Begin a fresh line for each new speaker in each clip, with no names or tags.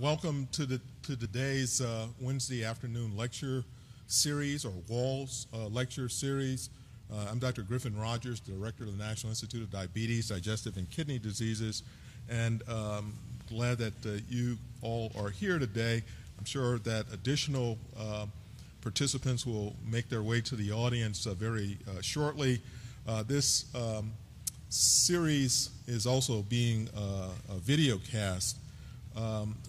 Welcome to today's Wednesday afternoon lecture series, or WALS lecture series. I'm Dr. Griffin Rogers, Director of the National Institute of Diabetes, Digestive and Kidney Diseases, and glad that you all are here today. I'm sure that additional participants will make their way to the audience very shortly. This series is also being a video cast.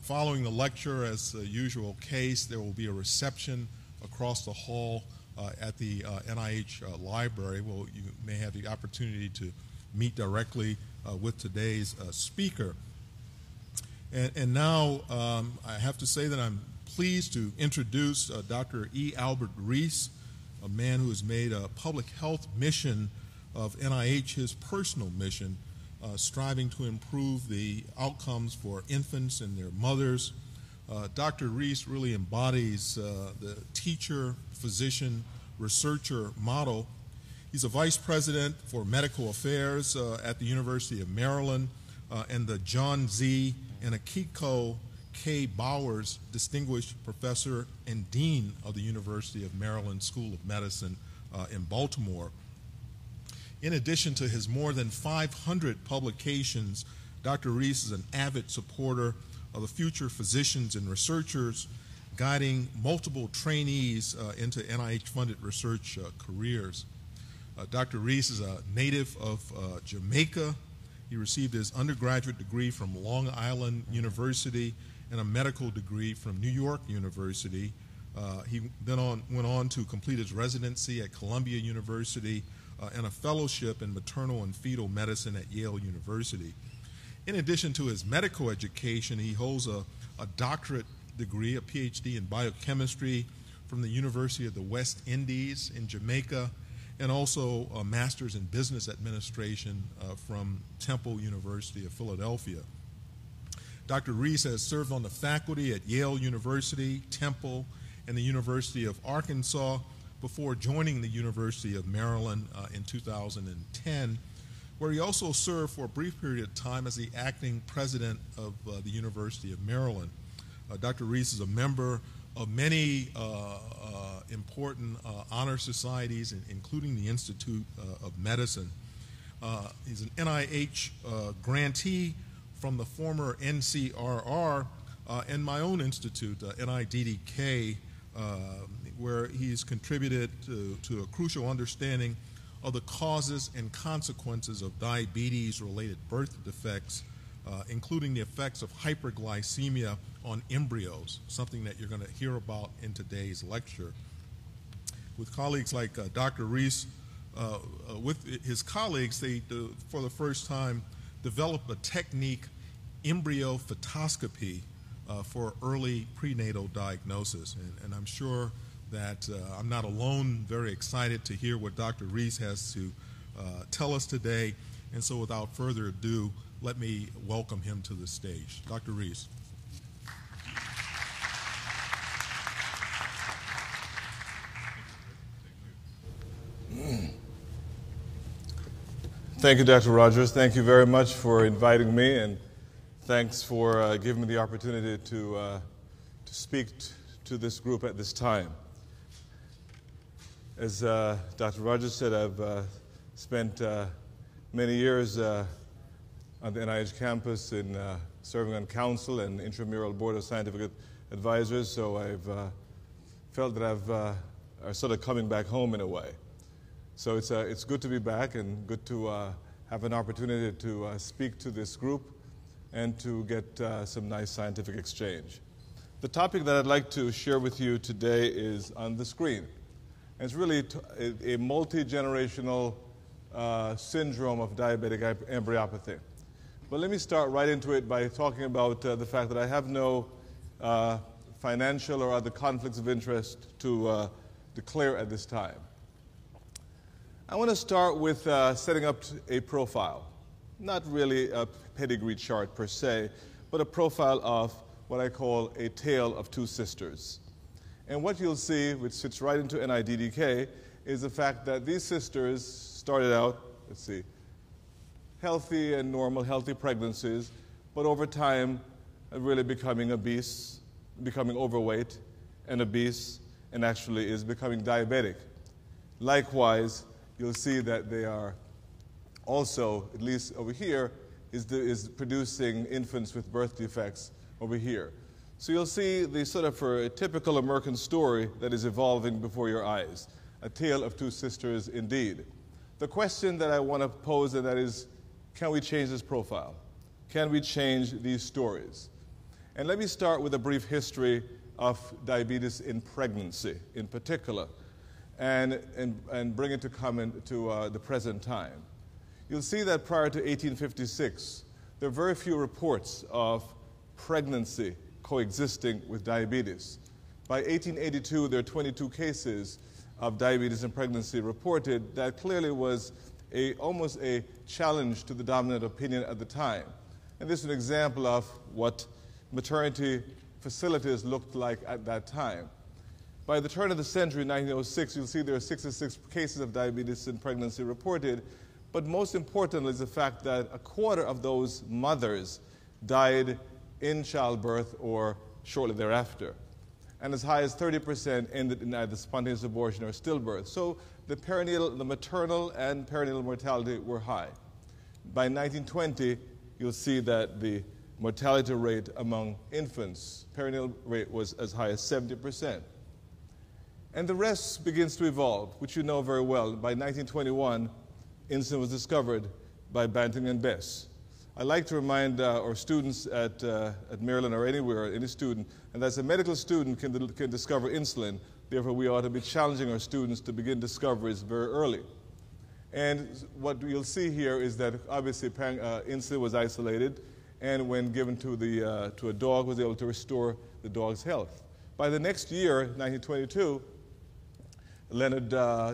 Following the lecture, as the usual case, there will be a reception across the hall at the NIH library. Well, you may have the opportunity to meet directly with today's speaker. And now I have to say that I'm pleased to introduce Dr. E. Albert Rees, a man who has made a public health mission of NIH his personal mission, striving to improve the outcomes for infants and their mothers. Dr. Rees really embodies the teacher, physician, researcher model. He's a vice president for medical affairs at the University of Maryland and the John Z. and Akiko K. Bowers Distinguished Professor and Dean of the University of Maryland School of Medicine in Baltimore. In addition to his more than 500 publications, Dr. Rees is an avid supporter of the future physicians and researchers, guiding multiple trainees into NIH-funded research careers. Dr. Rees is a native of Jamaica. He received his undergraduate degree from Long Island University and a medical degree from New York University. He then went on to complete his residency at Columbia University and a fellowship in maternal and fetal medicine at Yale University. In addition to his medical education, he holds a doctorate degree, a PhD in biochemistry from the University of the West Indies in Jamaica, and also a master's in business administration from Temple University of Philadelphia. Dr. Rees has served on the faculty at Yale University, Temple, and the University of Arkansas, before joining the University of Maryland in 2010, where he also served for a brief period of time as the acting president of the University of Maryland. Dr. Rees is a member of many important honor societies, including the Institute of Medicine. He's an NIH grantee from the former NCRR and my own institute, NIDDK, where he's contributed to a crucial understanding of the causes and consequences of diabetes-related birth defects, including the effects of hyperglycemia on embryos, something that you're going to hear about in today's lecture. With colleagues like Dr. Rees, with his colleagues, they, for the first time, developed a technique, embryo fetoscopy, for early prenatal diagnosis. And I'm sure that I'm not alone, very excited to hear what Dr. Rees has to tell us today. And so without further ado, let me welcome him to the stage. Dr. Rees.
Thank you, Dr. Rogers. Thank you very much for inviting me, and thanks for giving me the opportunity to speak to this group at this time. As Dr. Rogers said, I've spent many years on the NIH campus in serving on council and intramural board of scientific advisors, so I've felt that I'm sort of coming back home in a way. So it's good to be back and good to have an opportunity to speak to this group and to get some nice scientific exchange. The topic that I'd like to share with you today is on the screen. And it's really a multi-generational syndrome of diabetic embryopathy. But let me start right into it by talking about the fact that I have no financial or other conflicts of interest to declare at this time. I want to start with setting up a profile. Not really a pedigree chart per se, but a profile of what I call a tale of two sisters. And what you'll see, which fits right into NIDDK, is the fact that these sisters started out, let's see, healthy and normal, healthy pregnancies, but over time really becoming obese, becoming overweight and obese, and actually is becoming diabetic. Likewise, you'll see that they are also, at least over here, is producing infants with birth defects over here. So you'll see the sort of for a typical American story that is evolving before your eyes. A tale of two sisters indeed. The question that I want to pose, and that is, can we change this profile? Can we change these stories? And let me start with a brief history of diabetes in pregnancy in particular, and bring it to comment to the present time. You'll see that prior to 1856, there are very few reports of pregnancy coexisting with diabetes. By 1882, there are 22 cases of diabetes in pregnancy reported. That clearly was almost a challenge to the dominant opinion at the time. And this is an example of what maternity facilities looked like at that time. By the turn of the century, 1906, you'll see there are 66 cases of diabetes in pregnancy reported. But most importantly is the fact that a quarter of those mothers died in childbirth or shortly thereafter. And as high as 30% ended in either spontaneous abortion or stillbirth. So the maternal and perinatal mortality were high. By 1920, you'll see that the mortality rate among infants, perinatal rate was as high as 70%. And the rest begins to evolve, which you know very well. By 1921, insulin was discovered by Banting and Bess. I like to remind our students at Maryland or anywhere, any student, and that's a medical student can discover insulin. Therefore, we ought to be challenging our students to begin discoveries very early. And what you'll see here is that obviously insulin was isolated, and when given to a dog, was able to restore the dog's health. By the next year, 1922, Leonard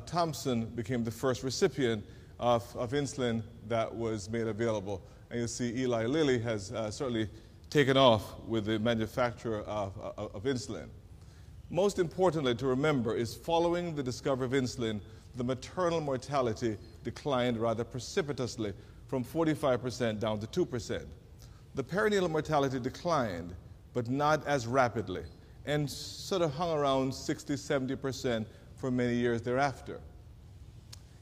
Thompson became the first recipient of insulin that was made available. And you'll see Eli Lilly has certainly taken off with the manufacture of insulin. Most importantly to remember is following the discovery of insulin, the maternal mortality declined rather precipitously from 45% down to 2%. The perinatal mortality declined, but not as rapidly, and sort of hung around 60, 70% for many years thereafter.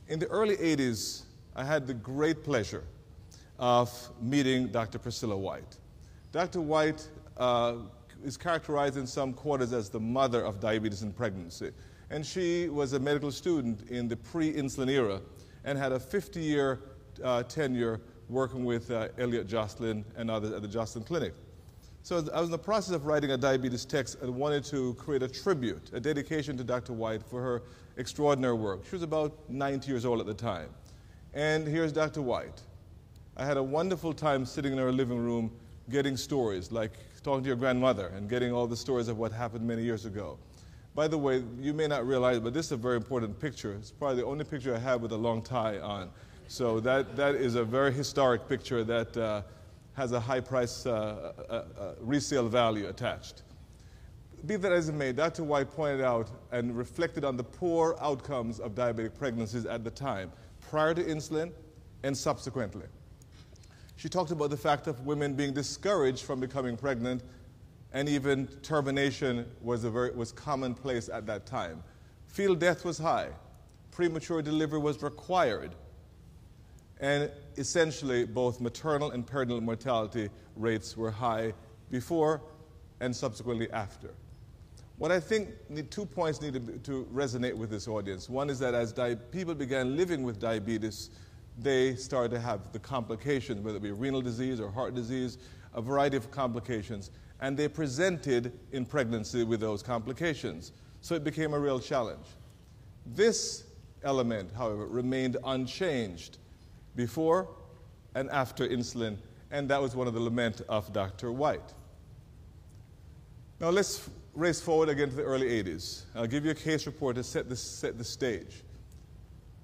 In the early 80s, I had the great pleasure of meeting Dr. Priscilla White. Dr. White is characterized in some quarters as the mother of diabetes in pregnancy. And she was a medical student in the pre-insulin era and had a 50-year tenure working with Elliot Jocelyn and others at the Jocelyn Clinic. So I was in the process of writing a diabetes text and wanted to create a tribute, a dedication to Dr. White for her extraordinary work. She was about 90 years old at the time. And here's Dr. White. I had a wonderful time sitting in her living room getting stories, like talking to your grandmother and getting all the stories of what happened many years ago. By the way, you may not realize, but this is a very important picture. It's probably the only picture I have with a long tie on. So that is a very historic picture that has a high price resale value attached. Be that as it may, Dr. White pointed out and reflected on the poor outcomes of diabetic pregnancies at the time, prior to insulin and subsequently. She talked about the fact of women being discouraged from becoming pregnant, and even termination was commonplace at that time. Fetal death was high. Premature delivery was required. And essentially, both maternal and perinatal mortality rates were high before and subsequently after. What I think 2 points need to resonate with this audience. One is that as people began living with diabetes, they started to have the complications, whether it be renal disease or heart disease, a variety of complications, and they presented in pregnancy with those complications. So it became a real challenge. This element, however, remained unchanged before and after insulin, and that was one of the laments of Dr. White. Now let's race forward again to the early 80s. I'll give you a case report to set the stage.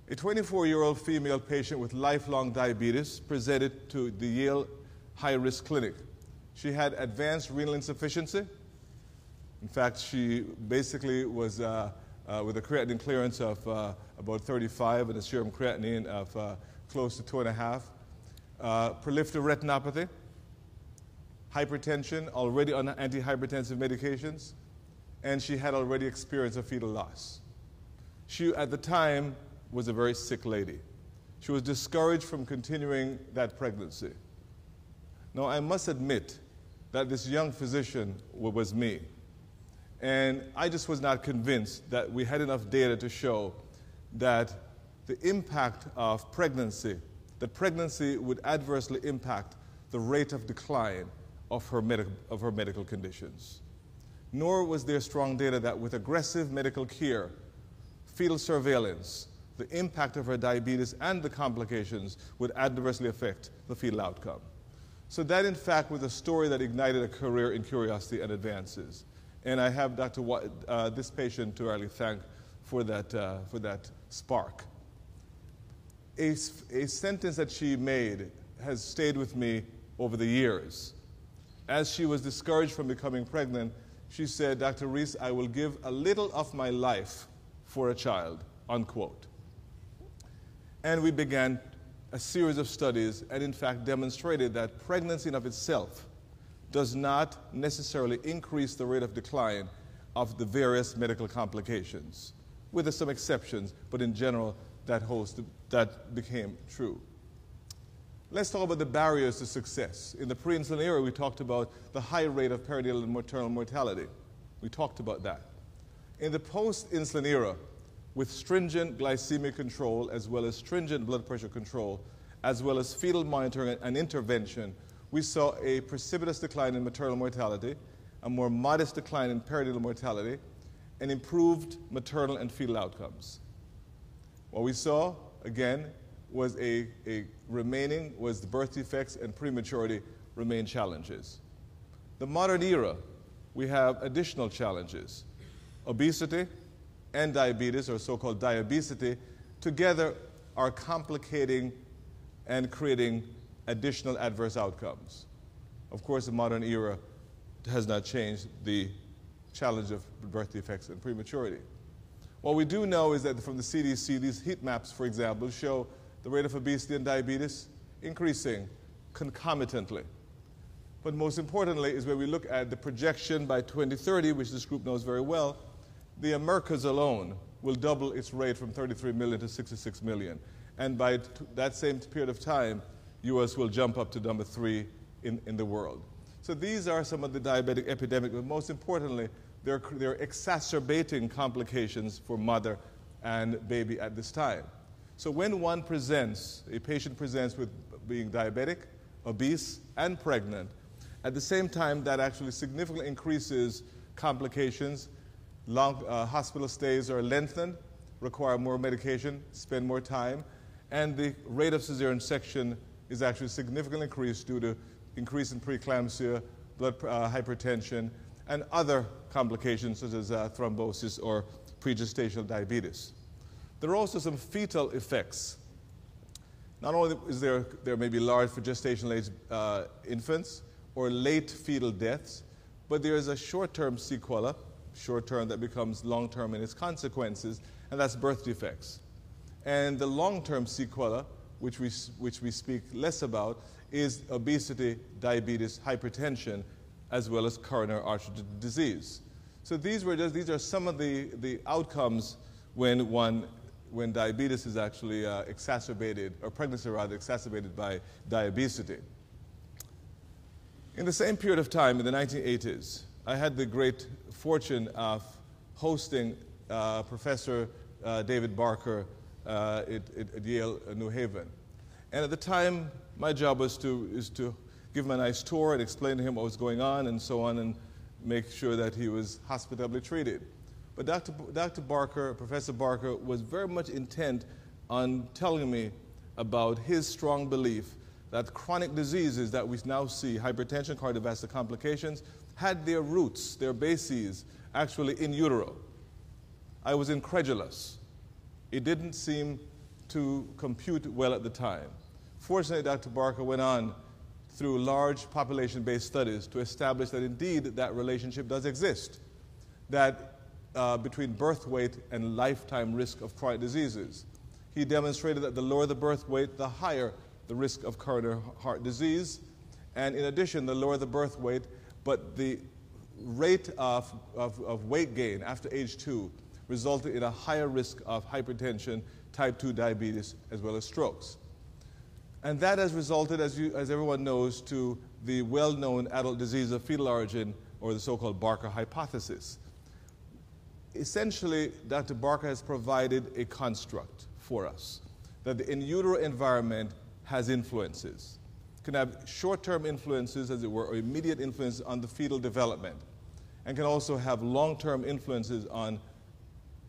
A 24-year-old female patient with lifelong diabetes presented to the Yale high-risk clinic. She had advanced renal insufficiency. In fact, she basically was with a creatinine clearance of about 35 and a serum creatinine of close to 2.5. Proliferative retinopathy, hypertension, already on antihypertensive medications, and she had already experienced a fetal loss. She, at the time, was a very sick lady. She was discouraged from continuing that pregnancy. Now, I must admit that this young physician was me. And I just was not convinced that we had enough data to show that the impact of pregnancy, that pregnancy would adversely impact the rate of decline of her medical conditions. Nor was there strong data that with aggressive medical care, fetal surveillance, the impact of her diabetes and the complications would adversely affect the fetal outcome. So that, in fact, was a story that ignited a career in curiosity and advances. And I have this patient to really thank for that spark. A sentence that she made has stayed with me over the years. As she was discouraged from becoming pregnant, she said, "Dr. Reese, I will give a little of my life for a child," unquote. And we began a series of studies and in fact demonstrated that pregnancy in of itself does not necessarily increase the rate of decline of the various medical complications, with some exceptions, but in general that became true. Let's talk about the barriers to success. In the pre-insulin era, we talked about the high rate of perinatal and maternal mortality. We talked about that. In the post-insulin era, with stringent glycemic control, as well as stringent blood pressure control, as well as fetal monitoring and intervention, we saw a precipitous decline in maternal mortality, a more modest decline in perinatal mortality, and improved maternal and fetal outcomes. What we saw, again, was the birth defects and prematurity remain challenges. The modern era, we have additional challenges. Obesity and diabetes, or so-called diabesity, together are complicating and creating additional adverse outcomes. Of course, the modern era has not changed the challenge of birth defects and prematurity. What we do know is that from the CDC, these heat maps, for example, show the rate of obesity and diabetes increasing concomitantly. But most importantly is when we look at the projection by 2030, which this group knows very well, the Americas alone will double its rate from 33 million to 66 million. And by that same period of time, US will jump up to number 3 in the world. So these are some of the diabetic epidemic, but most importantly, they're exacerbating complications for mother and baby at this time. So when a patient presents with being diabetic, obese, and pregnant, at the same time that actually significantly increases complications. Long hospital stays are lengthened, require more medication, spend more time, and the rate of cesarean section is actually significantly increased due to increase in preeclampsia, blood hypertension, and other complications such as thrombosis or pregestational diabetes. There are also some fetal effects. Not only is there may be large for gestational age infants or late fetal deaths, but there is a short-term sequela, short-term that becomes long-term in its consequences, and that's birth defects. And the long-term sequela, which we speak less about, is obesity, diabetes, hypertension, as well as coronary artery disease. So these are some of the outcomes when diabetes is actually exacerbated, or pregnancy rather, exacerbated by diabesity. In the same period of time, in the 1980s, I had the great fortune of hosting Professor David Barker at Yale, New Haven. And at the time, my job was to give him a nice tour and explain to him what was going on and so on, and make sure that he was hospitably treated. But Dr. Barker, Professor Barker, was very much intent on telling me about his strong belief that chronic diseases that we now see, hypertension, cardiovascular complications, had their roots, their bases, actually in utero. I was incredulous. It didn't seem to compute well at the time. Fortunately, Dr. Barker went on through large population-based studies to establish that indeed that relationship does exist, that between birth weight and lifetime risk of chronic diseases. He demonstrated that the lower the birth weight, the higher the risk of coronary heart disease, And in addition, the lower the birth weight, but the rate of weight gain after age 2 resulted in a higher risk of hypertension, type 2 diabetes, as well as strokes. And that has resulted, as everyone knows, to the well-known adult disease of fetal origin, or the so-called Barker hypothesis. Essentially, Dr. Barker has provided a construct for us that the in utero environment has influences. It can have short-term influences, as it were, or immediate influences on the fetal development, and can also have long-term influences on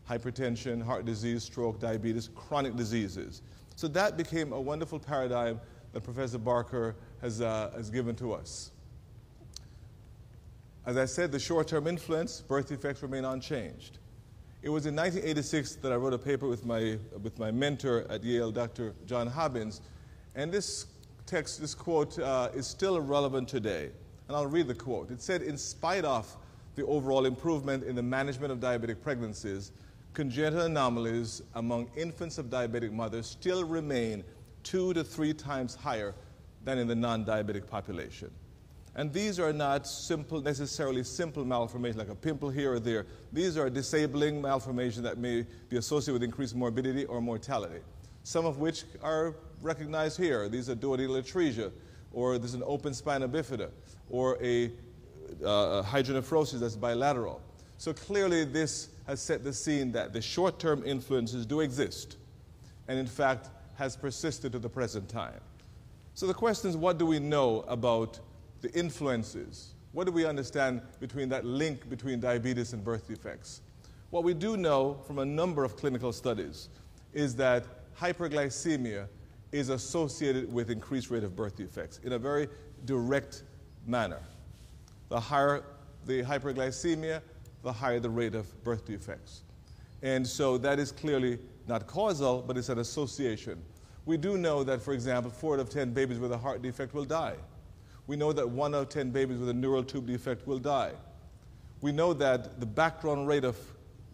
hypertension, heart disease, stroke, diabetes, chronic diseases. So that became a wonderful paradigm that Professor Barker has given to us. As I said, the short-term influence, birth defects remain unchanged. It was in 1986 that I wrote a paper with my mentor at Yale, Dr. John Hobbins, and this quote is still relevant today. And I'll read the quote. It said, "In spite of the overall improvement in the management of diabetic pregnancies, congenital anomalies among infants of diabetic mothers still remain 2 to 3 times higher than in the non-diabetic population." And these are not necessarily simple malformations like a pimple here or there. These are disabling malformations that may be associated with increased morbidity or mortality, some of which are recognized here. These are duodenal atresia, or there's an open spina bifida, or a hydronephrosis that's bilateral. So clearly this has set the scene that the short-term influences do exist, and in fact has persisted to the present time. So the question is, what do we know about the influences? What do we understand between that link between diabetes and birth defects? What we do know from a number of clinical studies is that hyperglycemia is associated with increased rate of birth defects in a very direct manner. The higher the hyperglycemia, the higher the rate of birth defects. And so that is clearly not causal, but it's an association. We do know that, for example, 4 out of 10 babies with a heart defect will die. We know that 1 out of 10 babies with a neural tube defect will die. We know that the background rate of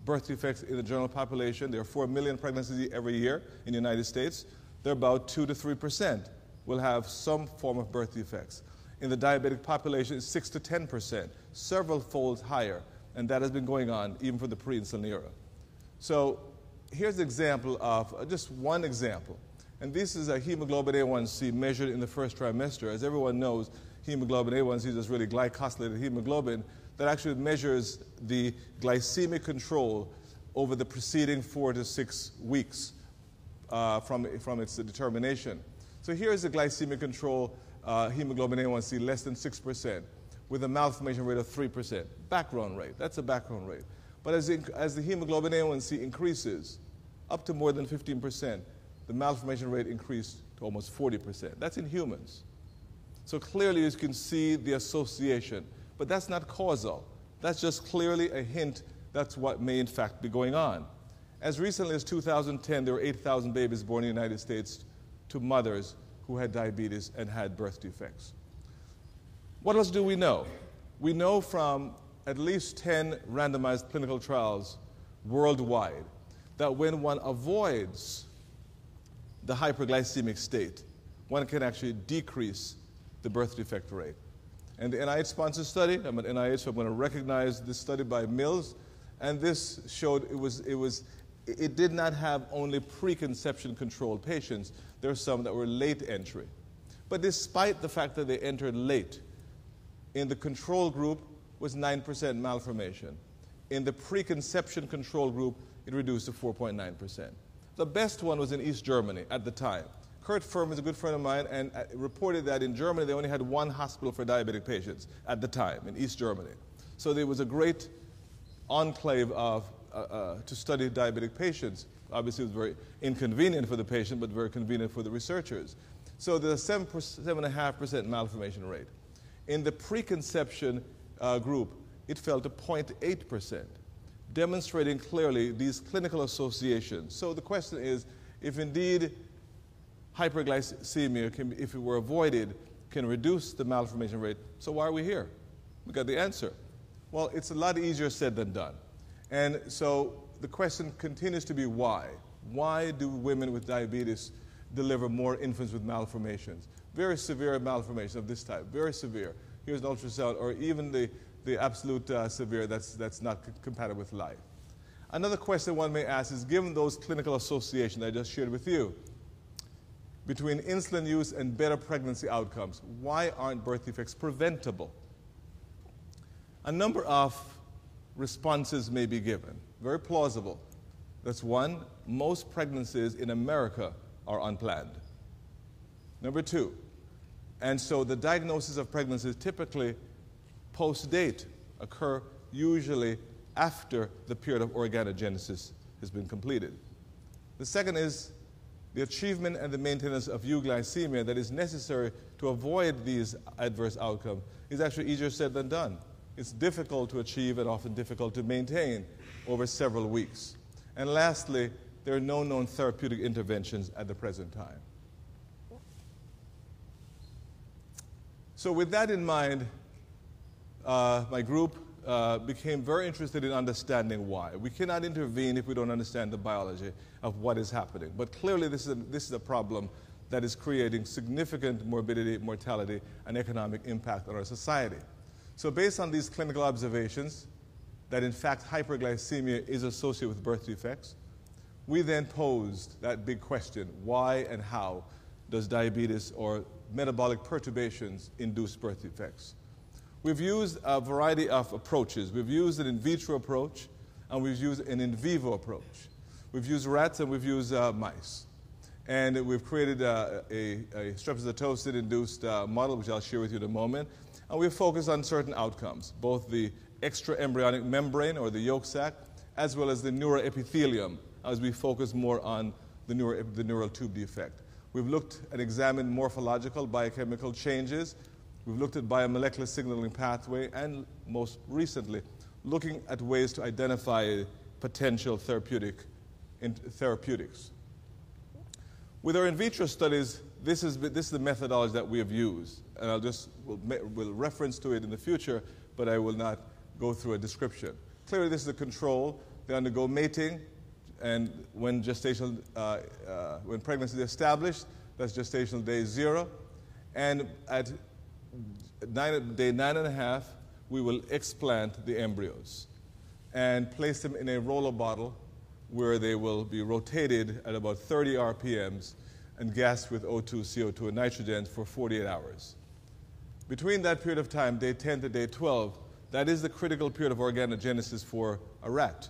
birth defects in the general population, there are 4 million pregnancies every year in the United States, they're about 2 to 3% will have some form of birth defects. In the diabetic population, it's 6 to 10%, several folds higher, and that has been going on even for the pre-insulin era. So here's an example of, just one example. And this is a hemoglobin A1C measured in the first trimester. As everyone knows, hemoglobin A1C is really glycosylated hemoglobin that actually measures the glycemic control over the preceding 4 to 6 weeks from its determination. So here's the glycemic control, hemoglobin A1C less than 6%, with a malformation rate of 3%. Background rate, that's a background rate. But as the hemoglobin A1C increases up to more than 15%, the malformation rate increased to almost 40%. That's in humans. So clearly you can see the association, but that's not causal. That's just clearly a hint that's what may in fact be going on. As recently as 2010, there were 8,000 babies born in the United States to mothers who had diabetes and had birth defects. What else do we know? We know from at least 10 randomized clinical trials worldwide that when one avoids the hyperglycemic state, one can actually decrease the birth defect rate. And the NIH-sponsored study, I'm at NIH, so I'm going to recognize this study by Mills, and this showed it did not have only preconception controlled patients. There were some that were late entry. But despite the fact that they entered late, in the control group was 9% malformation. In the preconception control group, it reduced to 4.9%. The best one was in East Germany at the time. Kurt Firm is a good friend of mine and reported that in Germany they only had 1 hospital for diabetic patients at the time in East Germany. So there was a great enclave to study diabetic patients. Obviously it was very inconvenient for the patient, but very convenient for the researchers. So there's a 7.5% malformation rate. In the preconception group, it fell to 0.8%. Demonstrating clearly these clinical associations. So the question is, if indeed hyperglycemia, if it were avoided, can reduce the malformation rate, so why are we here? We got the answer. Well, it's a lot easier said than done. And so the question continues to be why? Why do women with diabetes deliver more infants with malformations? very severe malformation of this type, very severe. Here's an ultrasound, or even the absolute severe that's not compatible with life. Another question one may ask is, given those clinical associations I just shared with you, between insulin use and better pregnancy outcomes, why aren't birth defects preventable? A number of responses may be given, very plausible. That's one, most pregnancies in America are unplanned. Number two, and so the diagnosis of pregnancy typically post-date occur usually after the period of organogenesis has been completed. The second is the achievement and the maintenance of euglycemia that is necessary to avoid these adverse outcomes is actually easier said than done. It's difficult to achieve and often difficult to maintain over several weeks. And lastly, there are no known therapeutic interventions at the present time. So with that in mind, my group became very interested in understanding why. We cannot intervene if we don't understand the biology of what is happening. But clearly this is a problem that is creating significant morbidity, mortality, and economic impact on our society. So based on these clinical observations, that in fact hyperglycemia is associated with birth defects, we then posed that big question, why and how does diabetes or metabolic perturbations induce birth defects? We've used a variety of approaches. We've used an in vitro approach, and we've used an in vivo approach. We've used rats and we've used mice. And we've created a streptozotocin-induced model, which I'll share with you in a moment. And we've focused on certain outcomes, both the extraembryonic membrane, or the yolk sac, as well as the neuroepithelium, as we focus more on the neural tube defect. We've looked and examined morphological, biochemical changes. We've looked at biomolecular signaling pathway, and most recently, looking at ways to identify potential therapeutics. With our in vitro studies, this is the methodology that we have used, and will reference to it in the future, but I will not go through a description. Clearly, this is a control. They undergo mating, and when pregnancy is established, that's gestational day 0, and at day 9.5, we will explant the embryos and place them in a roller bottle where they will be rotated at about 30 RPMs and gassed with O2, CO2, and nitrogen for 48 hours. Between that period of time, day 10 to day 12, that is the critical period of organogenesis for a rat.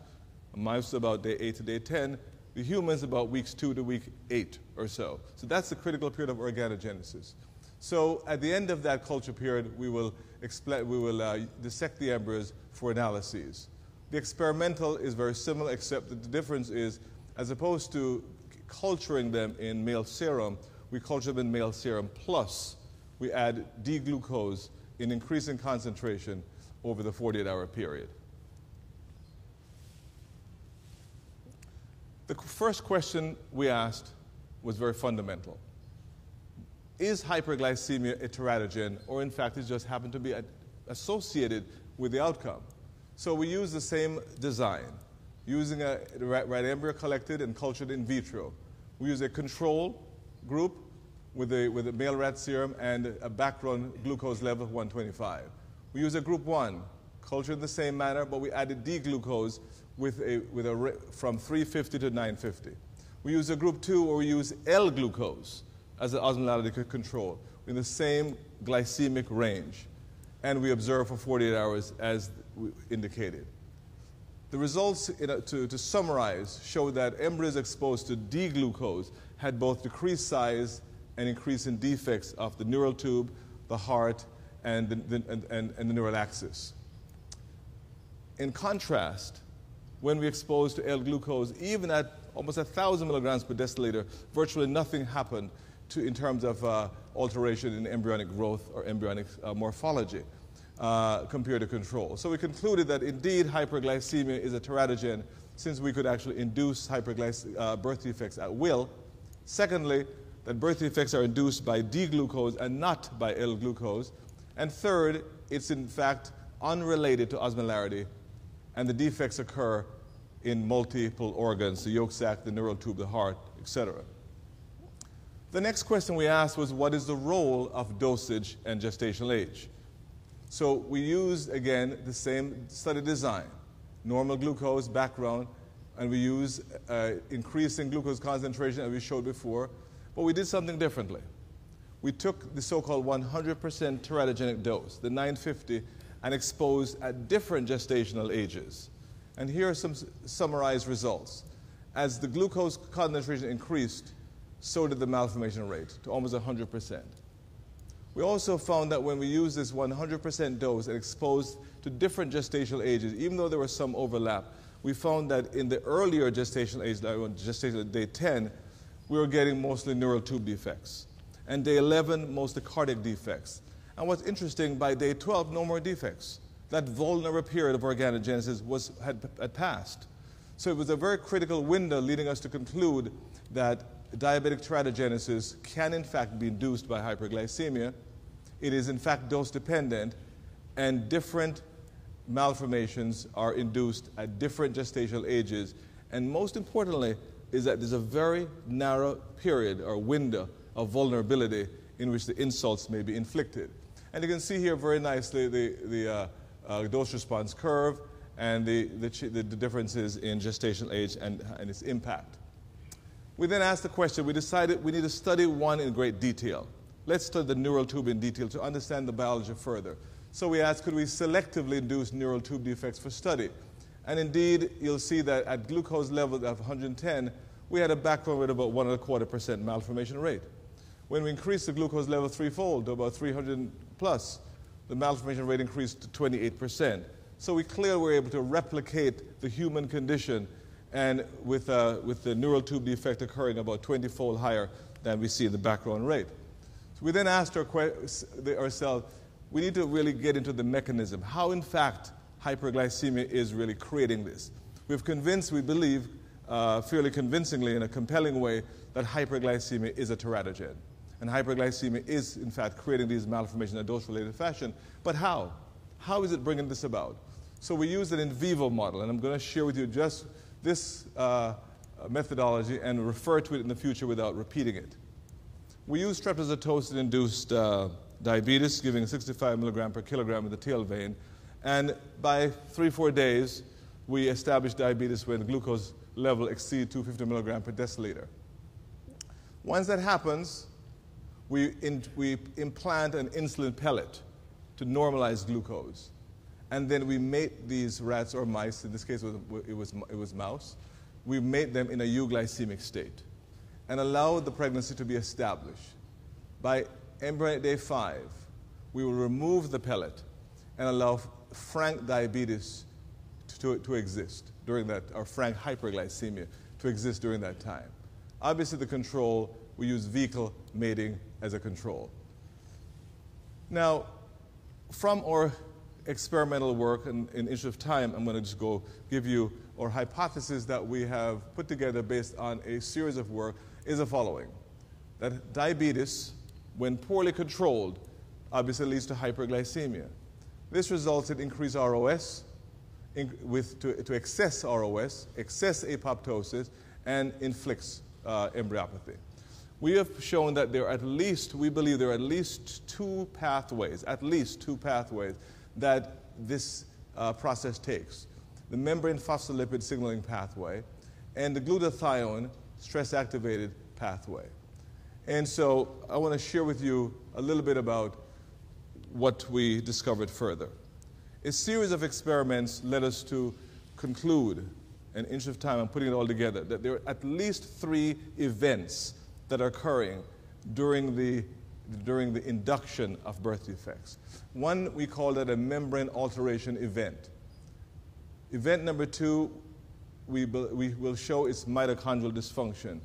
A mouse about day 8 to day 10, the humans about weeks 2 to week 8 or so. So that's the critical period of organogenesis. So at the end of that culture period, we will dissect the embryos for analyses. The experimental is very similar, except that the difference is, as opposed to culturing them in male serum, we culture them in male serum plus we add D-glucose in increasing concentration over the 48-hour period. The first question we asked was very fundamental. Is hyperglycemia a teratogen, or in fact it just happened to be associated with the outcome? So we use the same design, using a rat embryo collected and cultured in vitro. We use a control group with a male rat serum and a background glucose level of 125. We use a group 1, cultured in the same manner, but we added D-glucose from 350 to 950. We use a group 2 where we use L-glucose as an osmolality control in the same glycemic range, and we observe for 48 hours as indicated. The results, to summarize, show that embryos exposed to D-glucose had both decreased size and increase in defects of the neural tube, the heart, and the neural axis. In contrast, when we exposed to L-glucose, even at almost 1,000 milligrams per deciliter, virtually nothing happened in terms of alteration in embryonic growth or embryonic morphology compared to control. So we concluded that indeed hyperglycemia is a teratogen, since we could actually induce birth defects at will. Secondly, that birth defects are induced by D-glucose and not by L-glucose. And third, it's in fact unrelated to osmolarity, and the defects occur in multiple organs, the yolk sac, the neural tube, the heart, etc. The next question we asked was, what is the role of dosage and gestational age? So we used, again, the same study design, normal glucose background, and we use increasing glucose concentration as we showed before, but we did something differently. We took the so-called 100% teratogenic dose, the 950, and exposed at different gestational ages. And here are some summarized results. As the glucose concentration increased, so did the malformation rate to almost 100%. We also found that when we used this 100% dose and exposed to different gestational ages, even though there was some overlap, we found that in the earlier gestational age, gestational day 10, we were getting mostly neural tube defects. And day 11, mostly cardiac defects. And what's interesting, by day 12, no more defects. That vulnerable period of organogenesis had passed. So it was a very critical window leading us to conclude that diabetic teratogenesis can in fact be induced by hyperglycemia. It is in fact dose dependent, and different malformations are induced at different gestational ages. And most importantly is that there's a very narrow period or window of vulnerability in which the insults may be inflicted. And you can see here very nicely the dose response curve and the differences in gestational age and its impact. We then asked the question, we decided we need to study one in great detail. Let's study the neural tube in detail to understand the biology further. So we asked, could we selectively induce neural tube defects for study? And indeed, you'll see that at glucose levels of 110, we had a background rate of about 1.25% malformation rate. When we increased the glucose level threefold to about 300 plus, the malformation rate increased to 28%. So we clearly were able to replicate the human condition, and with the neural tube defect occurring about 20-fold higher than we see in the background rate. So we then asked ourselves, we need to really get into the mechanism, how in fact hyperglycemia is really creating this. We've convinced, we believe, fairly convincingly in a compelling way, that hyperglycemia is a teratogen. And hyperglycemia is in fact creating these malformations in a dose-related fashion. But how? How is it bringing this about? So we used an in vivo model, and I'm going to share with you just this methodology and refer to it in the future without repeating it. We used streptozotocin-induced diabetes, giving 65 milligram per kilogram in the tail vein, and by 3-4 days, we established diabetes when the glucose level exceeds 250 milligram per deciliter. Once that happens, we implant an insulin pellet to normalize glucose. And then we mate these rats or mice, in this case it was mouse, we mate them in a euglycemic state and allow the pregnancy to be established. By embryo day 5, we will remove the pellet and allow frank diabetes to exist during that, or frank hyperglycemia to exist during that time. Obviously the control, we use vehicle mating as a control. Now, from our experimental work, and in interest of time, I'm going to just go give you our hypothesis that we have put together based on a series of work is the following. That diabetes, when poorly controlled, obviously leads to hyperglycemia. This results in increased ROS, to excess ROS, excess apoptosis, and inflicts embryopathy. We have shown that there are at least, we believe there are at least two pathways that this process takes. The membrane phospholipid signaling pathway and the glutathione stress-activated pathway. And so I want to share with you a little bit about what we discovered further. A series of experiments led us to conclude, in interest of time I'm putting it all together, that there are at least 3 events that are occurring during the induction of birth defects. One, we call that a membrane alteration event. Event number 2, we will show is mitochondrial dysfunction.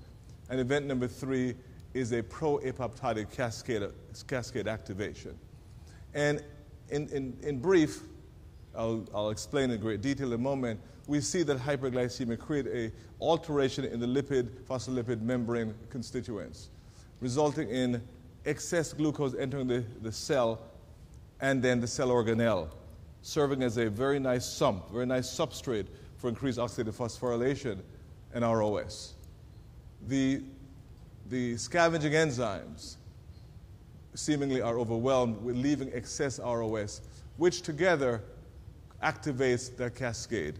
And event number 3 is a pro-apoptotic cascade activation. And in brief, I'll explain in great detail in a moment, we see that hyperglycemia creates an alteration in the phospholipid membrane constituents, resulting in excess glucose entering the cell and then the cell organelle, serving as a very nice substrate for increased oxidative phosphorylation and ROS. The the scavenging enzymes seemingly are overwhelmed with leaving excess ROS, which together activates the cascade.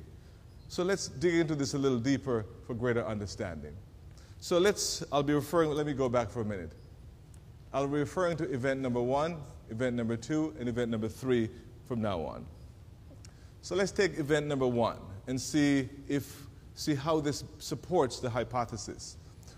So let's dig into this a little deeper for greater understanding. So let me go back for a minute. I'll be referring to event number 1, event number 2, and event number 3 from now on. So let's take event number 1 and see how this supports the hypothesis.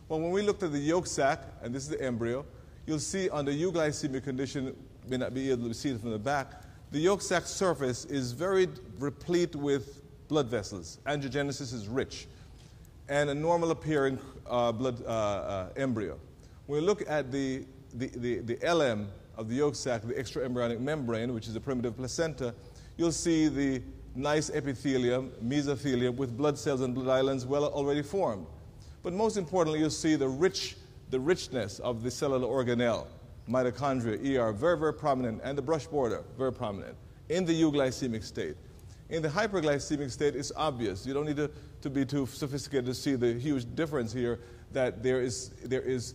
Well, when we looked at the yolk sac, and this is the embryo, you'll see under euglycemic condition, you may not be able to see it from the back, the yolk sac surface is very replete with blood vessels. Angiogenesis is rich, and a normal appearing embryo. When we look at the LM of the yolk sac, the extraembryonic membrane, which is a primitive placenta, you'll see the nice epithelium, mesothelium, with blood cells and blood islands well already formed. But most importantly, you'll see the richness of the cellular organelle, mitochondria, ER, very, very prominent, and the brush border, very prominent, in the euglycemic state. In the hyperglycemic state, it's obvious. You don't need to be too sophisticated to see the huge difference here, that there is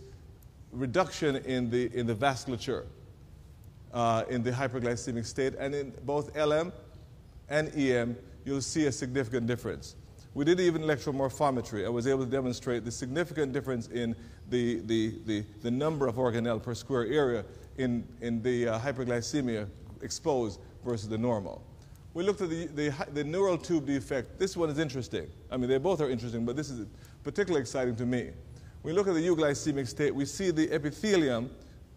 reduction in the vasculature in the hyperglycemic state, and in both LM and EM, you'll see a significant difference. We did even electromorphometry. I was able to demonstrate the significant difference in the number of organelle per square area in the hyperglycemia exposed versus the normal. We looked at the neural tube defect. This one is interesting. I mean, they both are interesting, but this is particularly exciting to me. We look at the euglycemic state, we see the epithelium,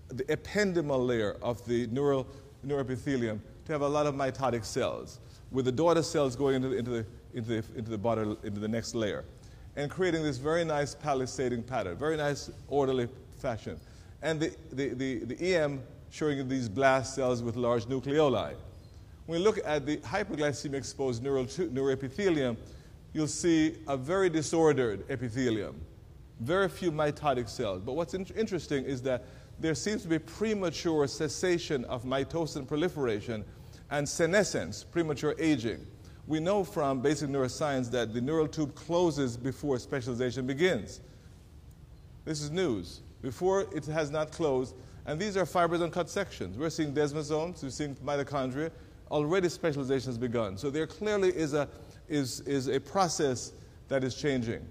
the ependymal layer of the neuroepithelium, to have a lot of mitotic cells, with the daughter cells going into the next layer, and creating this very nice palisading pattern, very nice orderly fashion. And the EM showing you these blast cells with large nucleoli. When we look at the hyperglycemic exposed neuroepithelium, you'll see a very disordered epithelium, very few mitotic cells. But what's interesting is that there seems to be premature cessation of mitosis proliferation and senescence, premature aging. We know from basic neuroscience that the neural tube closes before specialization begins. This is news. Before, it has not closed, and these are fibers on cut sections. We're seeing desmosomes, we're seeing mitochondria. Already specialization has begun. So there clearly is a process that is changing.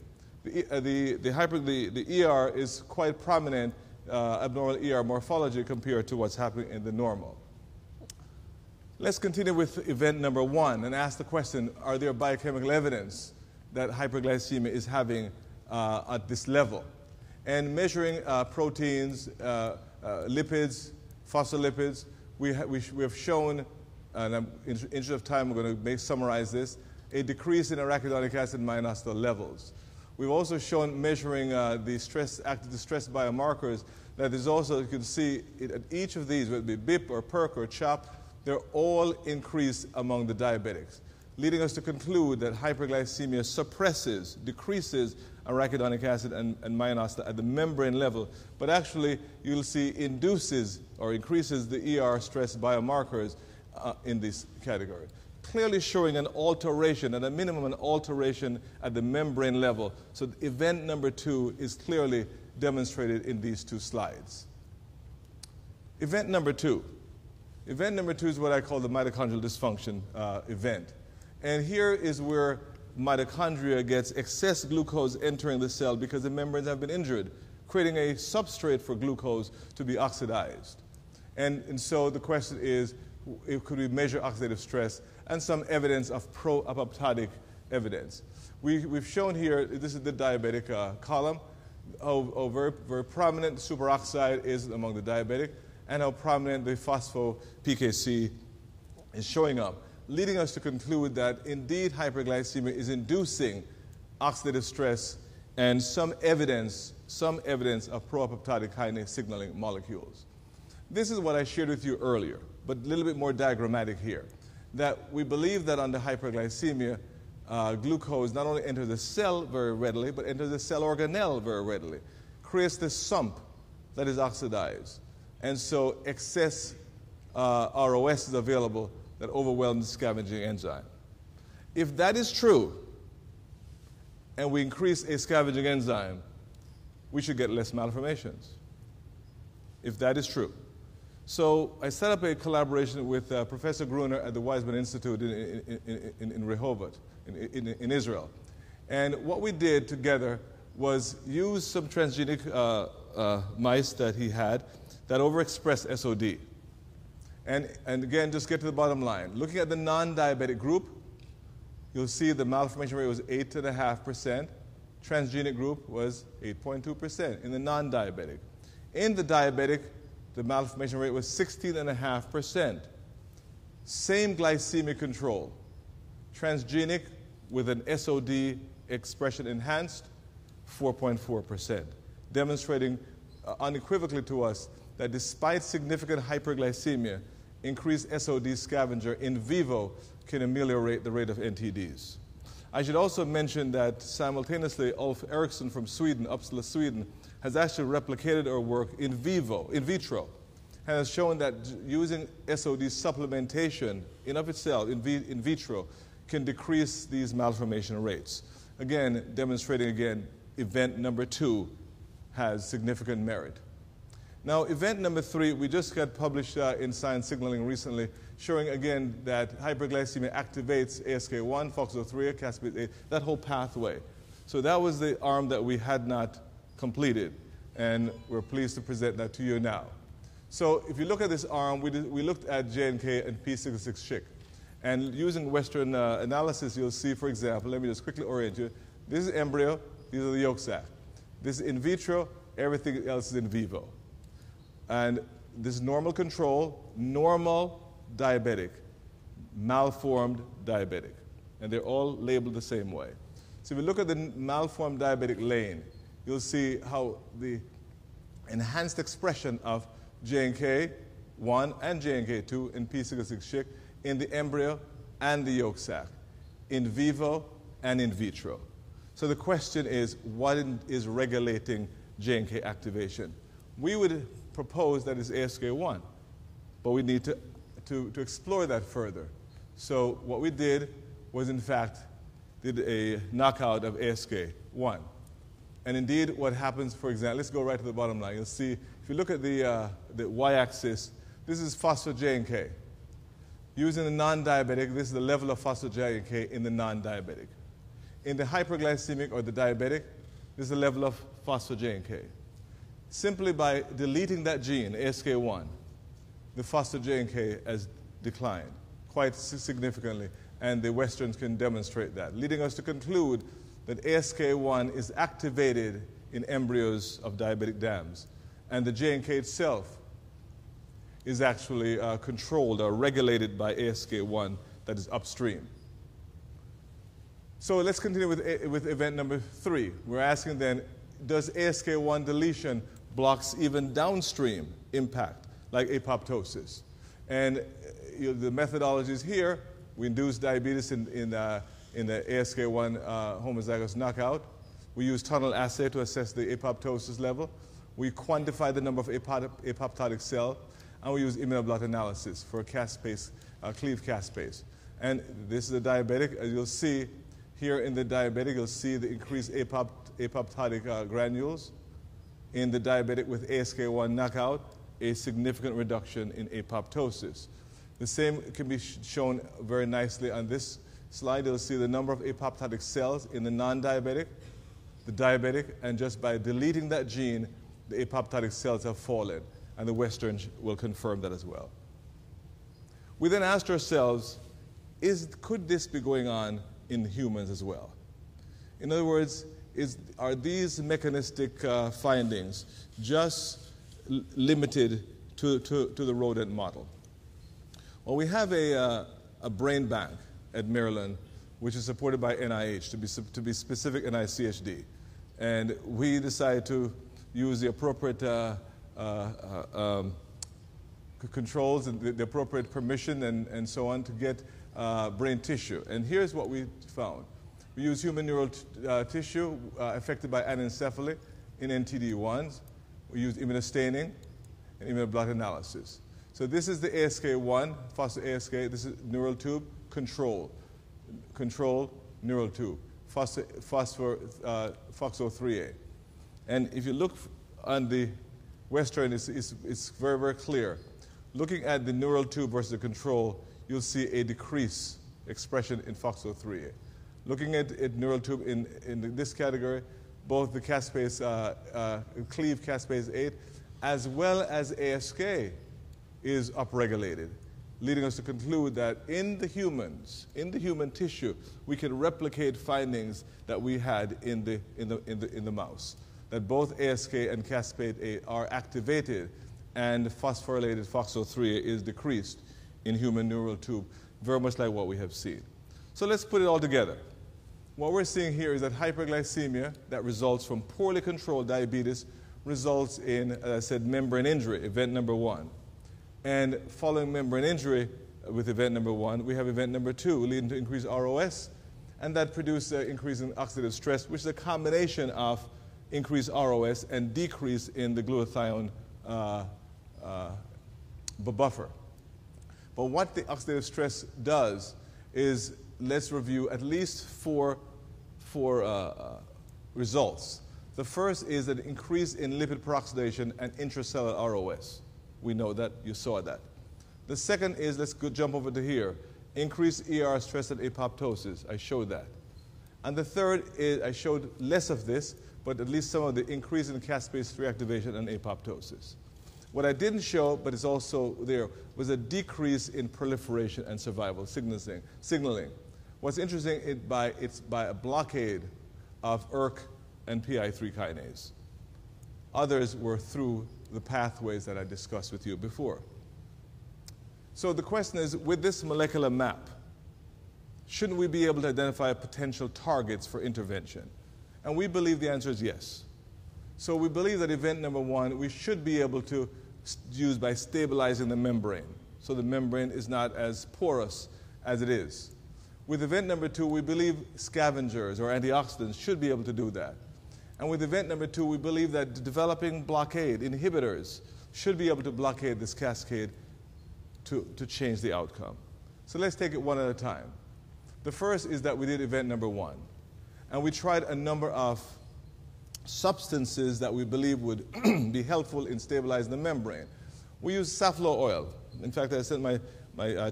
The ER is quite prominent, abnormal ER morphology compared to what's happening in the normal. Let's continue with event number 1 and ask the question, are there biochemical evidence that hyperglycemia is having at this level? And measuring proteins, lipids, phospholipids, we have shown, and in the interest of time, we're going to summarize this, a decrease in arachidonic acid and myoinositol levels. We've also shown measuring the active stress biomarkers that there's also, you can see at each of these, whether it be BIP or PERC or CHOP, they're all increased among the diabetics, leading us to conclude that hyperglycemia decreases arachidonic acid and myoinositol at the membrane level, but actually you'll see induces or increases the ER stress biomarkers in this category, clearly showing an alteration, at a minimum an alteration at the membrane level. So event number 2 is clearly demonstrated in these 2 slides. Event number 2. Event number 2 is what I call the mitochondrial dysfunction event. And here is where mitochondria gets excess glucose entering the cell because the membranes have been injured, creating a substrate for glucose to be oxidized. And so the question is, could we measure oxidative stress, and some evidence of pro-apoptotic evidence. We've shown here, this is the diabetic column, how very, very prominent superoxide is among the diabetic, and how prominent the phospho-PKC is showing up, leading us to conclude that indeed hyperglycemia is inducing oxidative stress and some evidence of pro-apoptotic kinase signaling molecules. This is what I shared with you earlier, but a little bit more diagrammatic here, that we believe that under hyperglycemia, glucose not only enters the cell very readily, but enters the cell organelle very readily, creates this sump that is oxidized. And so excess ROS is available that overwhelms the scavenging enzyme. If that is true, and we increase a scavenging enzyme, we should get less malformations, if that is true. So I set up a collaboration with Professor Gruner at the Weizmann Institute in Rehovot, in Israel. And what we did together was use some transgenic mice that he had that overexpressed SOD. And again, just get to the bottom line. Looking at the non-diabetic group, you'll see the malformation rate was 8.5%. Transgenic group was 8.2% in the non-diabetic. In the diabetic, the malformation rate was 16.5%. Same glycemic control. Transgenic with an SOD expression enhanced, 4.4%, demonstrating unequivocally to us that despite significant hyperglycemia, increased SOD scavenger in vivo can ameliorate the rate of NTDs. I should also mention that simultaneously, Ulf Eriksson from Sweden, Uppsala, Sweden, has actually replicated our work in vitro, and has shown that using SOD supplementation in of itself, in vitro, can decrease these malformation rates. Again, demonstrating again, event number 2 has significant merit. Now, event number 3, we just got published in Science Signaling recently, showing again that hyperglycemia activates ASK1, FOXO3, caspase 8, that whole pathway. So that was the arm that we had not completed, and we're pleased to present that to you now. So if you look at this arm, we looked at JNK and P66 and using Western analysis, you'll see, for example, let me just quickly orient you. This is embryo, these are the yolk sac. This is in vitro, everything else is in vivo. And this is normal control, normal diabetic, malformed diabetic. And they're all labeled the same way. So if you look at the malformed diabetic lane, you'll see how the enhanced expression of JNK1 and JNK2 in P66 in the embryo and the yolk sac, in vivo and in vitro. So the question is, what is regulating JNK activation? We would propose that it's ASK1, but we need to explore that further. So what we did was, in fact, did a knockout of ASK1. And indeed, what happens, for example, let's go right to the bottom line. You'll see, if you look at the y-axis, this is phospho-JNK. Using the non-diabetic, this is the level of phospho-JNK in the non-diabetic. In the hyperglycemic or the diabetic, this is the level of phospho-JNK. Simply by deleting that gene, ASK1, the phospho-JNK has declined quite significantly, and the Westerns can demonstrate that, leading us to conclude that ASK1 is activated in embryos of diabetic dams, and the JNK itself is actually controlled or regulated by ASK1 that is upstream. So let's continue with event number 3. We're asking then, does ASK1 deletion blocks even downstream impact, like apoptosis? And the methodologies here, we induce diabetes in the ASK1 homozygous knockout. We use tunnel assay to assess the apoptosis level. We quantify the number of apoptotic cells, and we use immunoblot analysis for caspase, cleaved caspase. And this is a diabetic. As you'll see here in the diabetic, you'll see the increased apoptotic granules. In the diabetic with ASK1 knockout, a significant reduction in apoptosis. The same can be shown very nicely on this slide. You'll see the number of apoptotic cells in the non-diabetic, the diabetic, and just by deleting that gene, the apoptotic cells have fallen, and the Westerns will confirm that as well. We then asked ourselves, could this be going on in humans as well? In other words, are these mechanistic findings just limited to the rodent model? Well, we have a brain bank at Maryland, which is supported by NIH, to be specific, NICHD. And we decided to use the appropriate controls and the appropriate permission and so on to get brain tissue. And here's what we found. We use human neural tissue affected by anencephaly in NTD1s. We use immunostaining and immunoblot analysis. So this is the ASK1, phospho-ASK. This is neural tube, control, neural tube, FOXO3A. And if you look on the western, it's very, very clear. Looking at the neural tube versus the control, you'll see a decrease expression in FOXO3. Looking at neural tube in this category, both the caspase, cleave caspase 8, as well as ASK is upregulated, leading us to conclude that in the human tissue, we can replicate findings that we had in the mouse, that both ASK and caspase 8 are activated and phosphorylated FOXO3 is decreased in human neural tube, very much like what we have seen. So let's put it all together. What we're seeing here is that hyperglycemia that results from poorly controlled diabetes results in, as I said, membrane injury, event number 1. And following membrane injury with event number 1, we have event number 2, leading to increased ROS, and that produces an increase in oxidative stress, which is a combination of increased ROS and decrease in the glutathione buffer. But what the oxidative stress does is, let's review at least four results. The first is an increase in lipid peroxidation and intracellular ROS. We know that, you saw that. The second is, let's jump over to here, increased ER stress and apoptosis. I showed that. And the third is, I showed less of this, but at least some of the increase in caspase 3 activation and apoptosis. What I didn't show, but is also there, was a decrease in proliferation and survival signaling. What's interesting, it's by a blockade of ERK and PI3 kinase. Others were through the pathways that I discussed with you before. So the question is, with this molecular map, shouldn't we be able to identify potential targets for intervention? And we believe the answer is yes. So we believe that event number 1, we should be able to use by stabilizing the membrane, so the membrane is not as porous as it is. With event number 2, we believe scavengers or antioxidants should be able to do that. And with event number 2, we believe that developing blockade inhibitors should be able to blockade this cascade to change the outcome. So let's take it one at a time. The first is that we did event number 1. And we tried a number of substances that we believe would be helpful in stabilizing the membrane. We used safflower oil. In fact, I sent my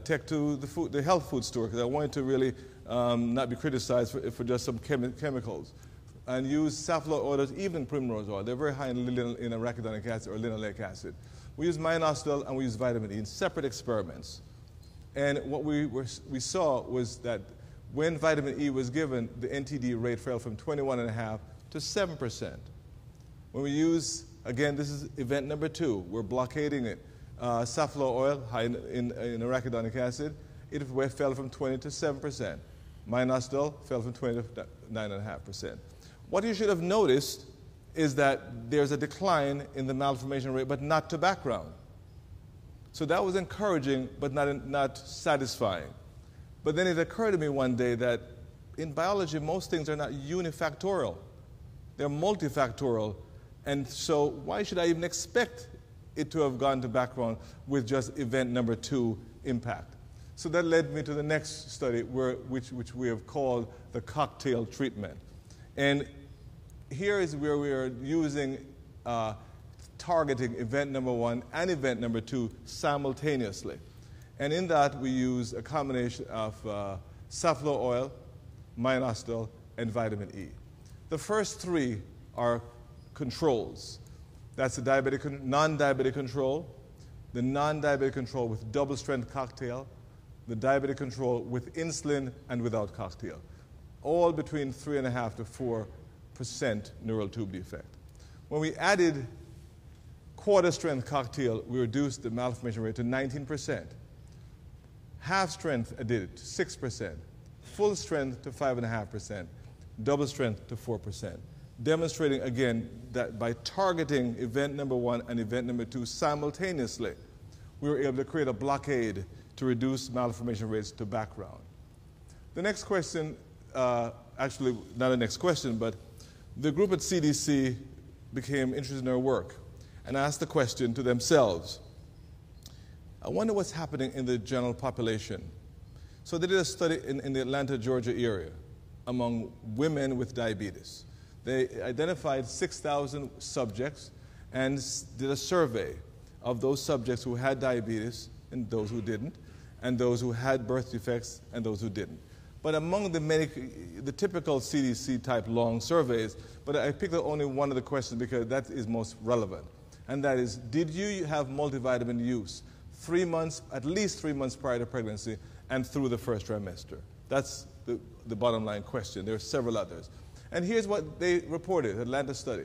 tech to the health food store because I wanted to really not be criticized for just some chemicals. And use safflower oils, even primrose oil. They're very high in arachidonic acid or linoleic acid. We use minoxidil and we use vitamin E in separate experiments. And what we saw was that when vitamin E was given, the NTD rate fell from 21.5% to 7%. When we use, again, this is event number 2, we're blockading it. Safflower oil, high in arachidonic acid, it fell from 20 to 7%. Minoxidil fell from 20 to 9.5%. What you should have noticed is that there's a decline in the malformation rate, but not to background. So that was encouraging, but not satisfying. But then it occurred to me one day that in biology, most things are not unifactorial. They're multifactorial. And so why should I even expect it to have gone to background with just event number 2 impact? So that led me to the next study, which we have called the cocktail treatment. And here is where we are using targeting event number 1 and event number 2 simultaneously. And in that, we use a combination of safflower oil, minoxidil, and vitamin E. The first 3 are controls. That's the non-diabetic control, the non-diabetic control with double-strength cocktail, the diabetic control with insulin and without cocktail, all between 3.5% to 4% neural tube defect. When we added quarter-strength cocktail, we reduced the malformation rate to 19%. Half strength, I did it to 6%. Full strength to 5.5%. Double strength to 4%. Demonstrating again that by targeting event number 1 and event number 2 simultaneously, we were able to create a blockade to reduce malformation rates to background. The next question, actually not the next question, but the group at CDC became interested in our work and asked the question to themselves, I wonder what's happening in the general population. So they did a study in the Atlanta, Georgia area among women with diabetes. They identified 6,000 subjects and did a survey of those subjects who had diabetes and those who didn't, and those who had birth defects and those who didn't. But among the typical CDC type long surveys, but I picked out only one of the questions because that is most relevant. And that is, did you have multivitamin use 3 months, at least 3 months prior to pregnancy and through the first trimester? That's the bottom line question. There are several others. And here's what they reported, Atlanta study,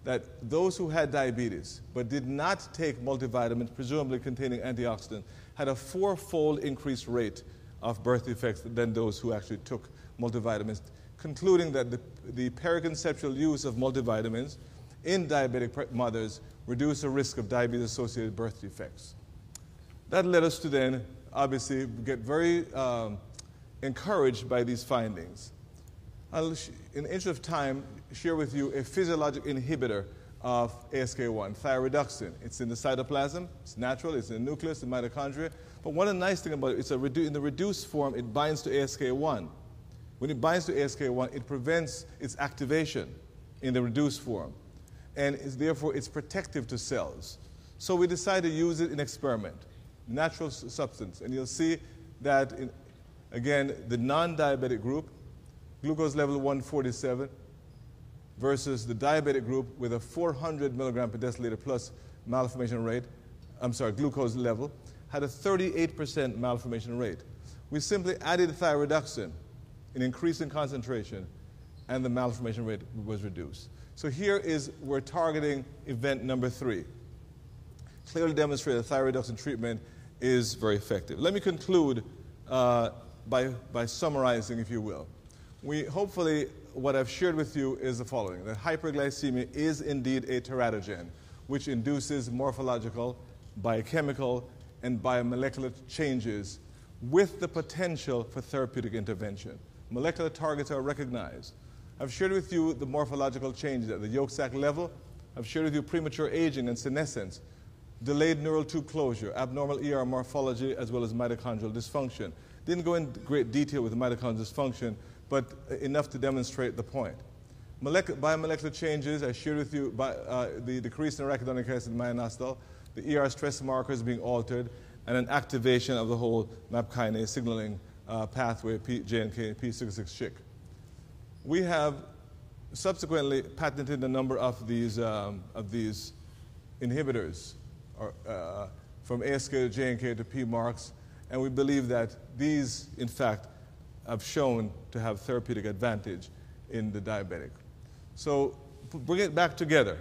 that those who had diabetes but did not take multivitamins, presumably containing antioxidants, had a 4-fold increased rate of birth defects than those who actually took multivitamins, concluding that the periconceptual use of multivitamins in diabetic mothers reduced the risk of diabetes-associated birth defects. That led us to then, obviously, get very encouraged by these findings. I'll, in the interest of time, share with you a physiologic inhibitor of ASK1, thyroidoxin. It's in the cytoplasm, it's natural, it's in the nucleus, the mitochondria. But one of the nice things about it, in the reduced form, it binds to ASK1. When it binds to ASK1, it prevents its activation in the reduced form. And therefore, it's protective to cells. So we decided to use it in experiment, natural substance. And you'll see that, again, the non-diabetic group, glucose level 147, versus the diabetic group with a 400 milligram per deciliter plus malformation rate, glucose level, had a 38% malformation rate. We simply added thyroidoxin in increasing concentration, and the malformation rate was reduced. So here we're targeting event number 3. Clearly demonstrated that thyroidoxin treatment is very effective. Let me conclude by summarizing, if you will. Hopefully, what I've shared with you is the following, that hyperglycemia is indeed a teratogen, which induces morphological, biochemical, and biomolecular changes with the potential for therapeutic intervention. Molecular targets are recognized. I've shared with you the morphological changes at the yolk sac level. I've shared with you premature aging and senescence, delayed neural tube closure, abnormal ER morphology, as well as mitochondrial dysfunction. Didn't go into great detail with the mitochondrial dysfunction, but enough to demonstrate the point. Biomolecular changes, I shared with you the decrease in arachidonic acid and myonostal, the ER stress markers being altered, and an activation of the whole MAP kinase signaling pathway, JNK, P66-SHIC. We have subsequently patented a number of these inhibitors from ASK to JNK to PMARCs, and we believe that these, in fact, have shown to have therapeutic advantage in the diabetic. So bring it back together.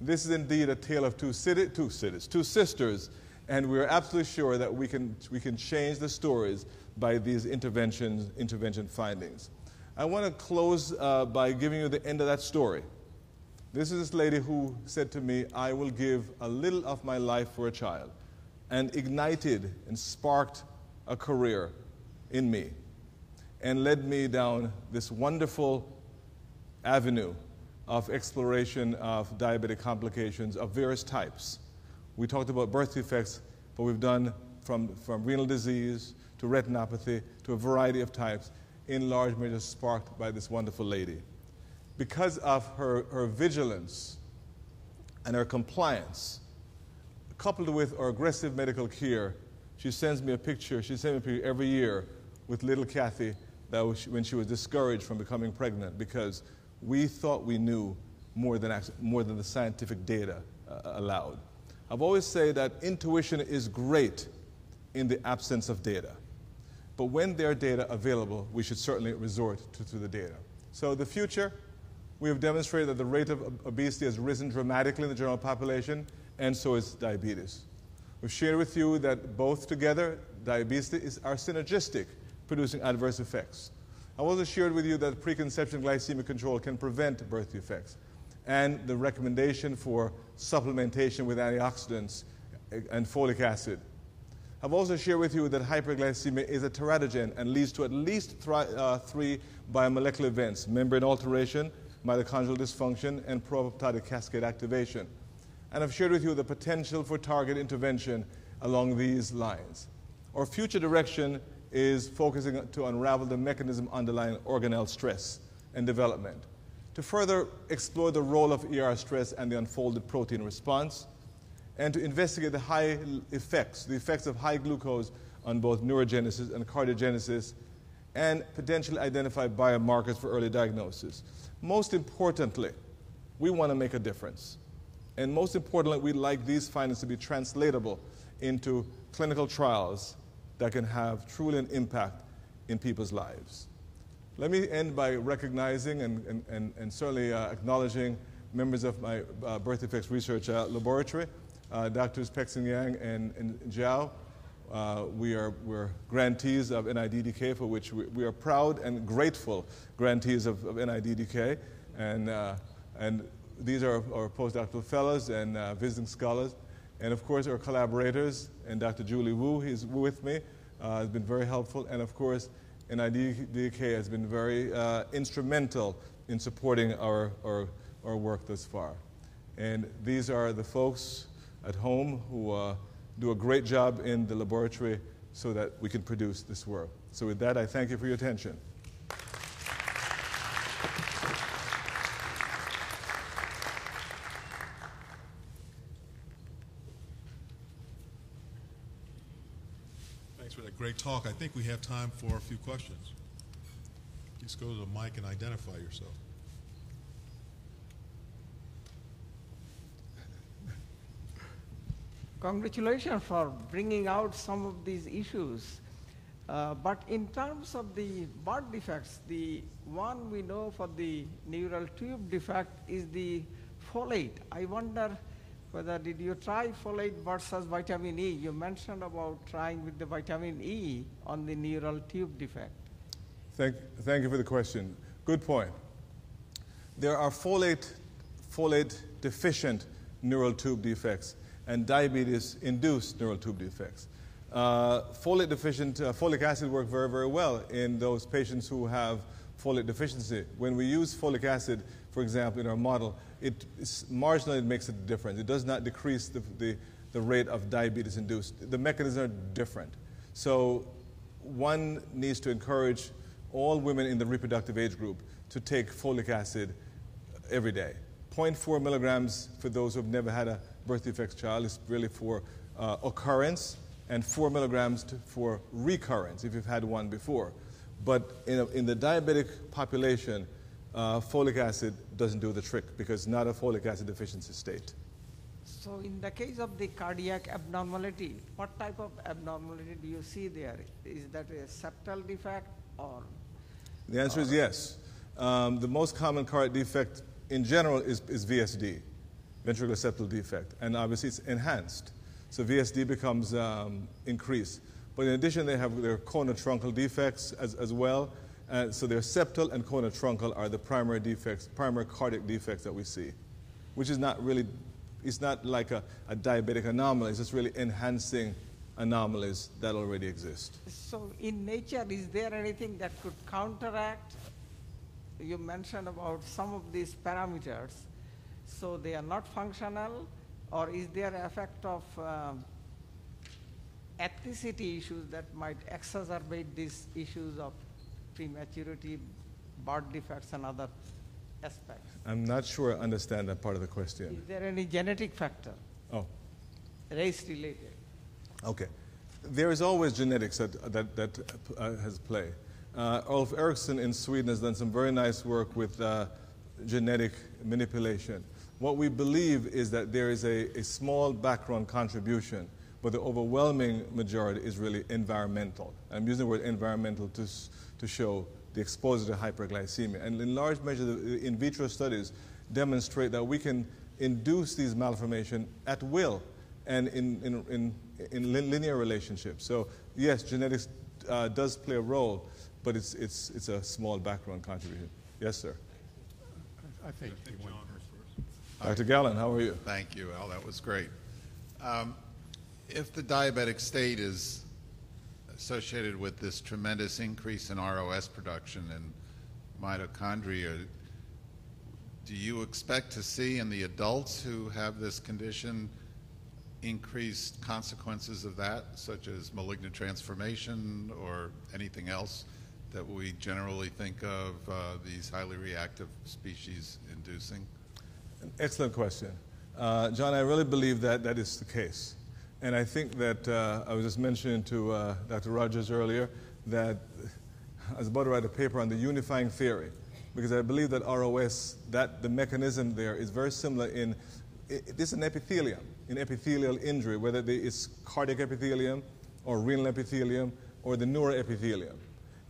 This is indeed a tale of two sisters, and we're absolutely sure that we can change the stories by these intervention findings. I want to close by giving you the end of that story. This is this lady who said to me, I will give a little of my life for a child, and ignited and sparked a career in me and led me down this wonderful avenue of exploration of diabetic complications of various types. We talked about birth defects, but we've done from renal disease to retinopathy to a variety of types, in large measure sparked by this wonderful lady. Because of her vigilance and her compliance, coupled with our aggressive medical care, she sends me a picture, she sends me a picture every year with little Kathy when she was discouraged from becoming pregnant because we thought we knew more than the scientific data allowed. I've always said that intuition is great in the absence of data. But when there are data available, we should certainly resort to the data. So the future, we have demonstrated that the rate of obesity has risen dramatically in the general population, and so is diabetes. We've shared with you that both together, diabetes are synergistic, producing adverse effects. I've also shared with you that preconception glycemic control can prevent birth defects, and the recommendation for supplementation with antioxidants and folic acid. I've also shared with you that hyperglycemia is a teratogen and leads to at least 3 biomolecular events: membrane alteration, mitochondrial dysfunction, and pro-apoptotic cascade activation. And I've shared with you the potential for target intervention along these lines. Our future direction is focusing to unravel the mechanism underlying organelle stress and development. to further explore the role of ER stress and the unfolded protein response, and to investigate the effects of high glucose on both neurogenesis and cardiogenesis, and potentially identify biomarkers for early diagnosis. Most importantly, we want to make a difference. And most importantly, we'd like these findings to be translatable into clinical trials that can have truly an impact in people's lives. Let me end by recognizing and certainly acknowledging members of my birth defects research laboratory, Drs. Pexing Yang and Zhao. We're grantees of NIDDK, for which we are proud and grateful grantees of NIDDK. And these are our postdoctoral fellows and visiting scholars. And of course, our collaborators, and Dr. Julie Wu, he's with me, has been very helpful. And of course, NIDDK has been very instrumental in supporting our work thus far. And these are the folks at home who do a great job in the laboratory so that we can produce this work. So with that, I thank you for your attention.
Thanks for that great talk. I think we have time for a few questions. Just go to the mic and identify yourself.
Congratulations for bringing out some of these issues. But in terms of the birth defects, the one we know for the neural tube defect is the folate. I wonder whether did you try folate versus vitamin E? You mentioned about trying with the vitamin E on the neural tube defect.
Thank you for the question. Good point. There are folate deficient neural tube defects and diabetes-induced neural tube defects. Folate deficient, folic acid work very, very well in those patients who have folate deficiency. When we use folic acid, for example, in our model, it marginally makes a difference. It does not decrease the rate of diabetes-induced. The mechanisms are different. So one needs to encourage all women in the reproductive age group to take folic acid every day. 0.4 milligrams for those who have never had a birth defects child is really for occurrence, and 4 milligrams for recurrence if you've had one before. But in the diabetic population, folic acid doesn't do the trick because it's not a folic acid deficiency state.
So in the case of the cardiac abnormality, what type of abnormality do you see there? Is that a septal defect or?
The answer is yes. The most common cardiac defect in general is VSD, ventricular septal defect, and obviously it's enhanced. So VSD becomes increased. But in addition, they have their conotruncal defects as well. So their septal and conotruncal are the primary defects, primary cardiac defects that we see, which is not really, it's not like a diabetic anomaly. It's just really enhancing anomalies that already exist.
So in nature, is there anything that could counteract? You mentioned about some of these parameters. So they are not functional, or is there an effect of ethnicity issues that might exacerbate these issues of prematurity, birth defects, and other aspects?
I'm not sure I understand that part of the question.
Is there any genetic factor?
Oh.
Race-related?
Okay. There is always genetics that has play. Ulf Eriksson in Sweden has done some very nice work with genetic manipulation. What we believe is that there is a small background contribution, but the overwhelming majority is really environmental. I'm using the word environmental to show the exposure to hyperglycemia. And in large measure, the in vitro studies demonstrate that we can induce these malformations at will and in linear relationships. So yes, genetics does play a role, but it's a small background contribution. Yes, sir.
I think John was first.
Dr. Gallen, how are you?
Thank you, Al. That was great. If the diabetic state is associated with this tremendous increase in ROS production and mitochondria, do you expect to see in the adults who have this condition increased consequences of that, such as malignant transformation or anything else that we generally think of these highly reactive species inducing?
Excellent question. John, I really believe that that is the case. And I think that I was just mentioning to Dr. Rogers earlier that I was about to write a paper on the unifying theory, because I believe that ROS, that the mechanism there is very similar in, this is an epithelium, in epithelial injury, whether it's cardiac epithelium or renal epithelium or the neuroepithelium.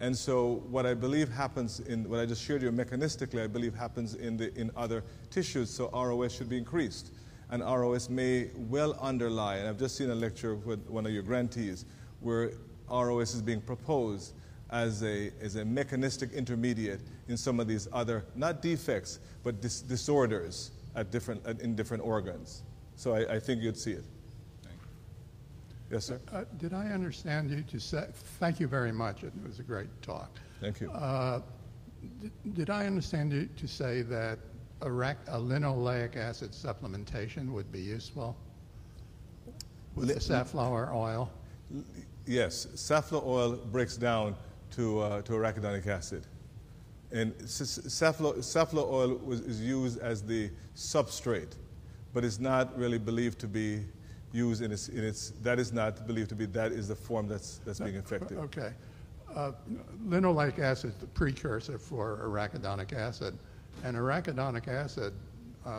And so what I believe happens in, what I just shared you mechanistically, I believe happens in other tissues, so ROS should be increased. And ROS may well underlie, and I've just seen a lecture with one of your grantees where ROS is being proposed as a mechanistic intermediate in some of these other, not defects, but disorders in different organs. So I think you'd see it. Yes, sir?
Did I understand you to say, thank you very much, it was a great talk.
Thank you.
Did I understand you to say that a linoleic acid supplementation would be useful with the safflower oil?
Yes, safflower oil breaks down to arachidonic acid. And safflower oil is used as the substrate, but it's not really believed to be used in its that is not believed to be, that is the form that's being effective.
Okay. Linoleic acid is the precursor for arachidonic acid, and arachidonic acid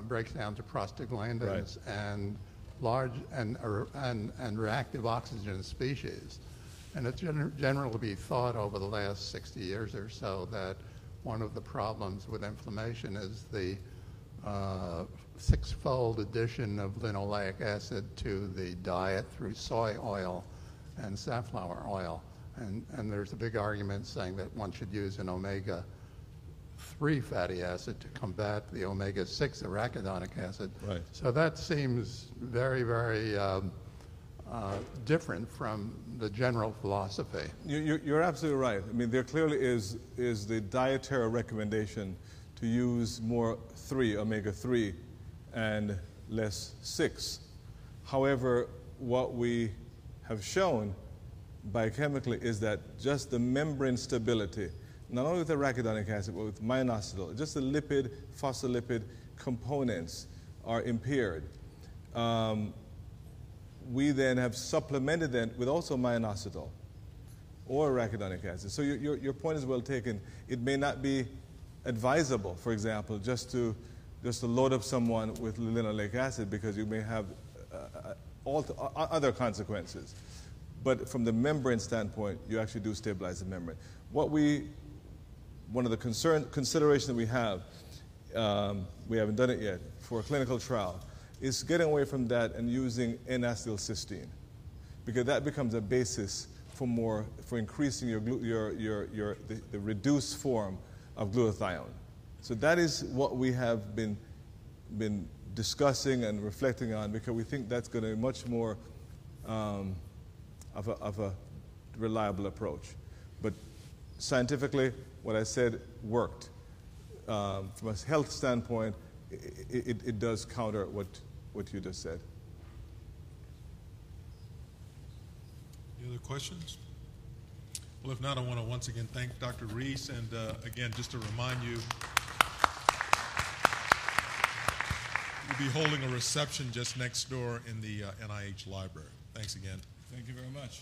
breaks down to prostaglandins and large and reactive oxygen species. And it's generally be thought over the last 60 years or so that one of the problems with inflammation is the six-fold addition of linoleic acid to the diet through soy oil and safflower oil. And there's a big argument saying that one should use an omega-3 fatty acid to combat the omega-6 arachidonic acid.
Right.
So that seems very, very different from the general philosophy.
You're absolutely right. I mean, there clearly is the dietary recommendation to use more omega-3 and less 6. However, what we have shown biochemically is that just the membrane stability, not only with arachidonic acid, but with minoxidil, just the lipid, phospholipid components are impaired. We then have supplemented them with also minoxidil or arachidonic acid. So your point is well taken. It may not be advisable, for example, just to load up someone with linoleic acid, because you may have other consequences. But from the membrane standpoint, you actually do stabilize the membrane. One of the considerations that we haven't done it yet for a clinical trial, is getting away from that and using N-acetylcysteine, because that becomes a basis for increasing the reduced form of glutathione. So that is what we have been discussing and reflecting on, because we think that's going to be much more of a reliable approach. But scientifically, what I said worked. From a health standpoint, it does counter what you just said.
Any other questions? Well, if not, I want to once again thank Dr. Reese, and again, just to remind you, we'll be holding a reception just next door in the NIH library. Thanks again.
Thank you very much.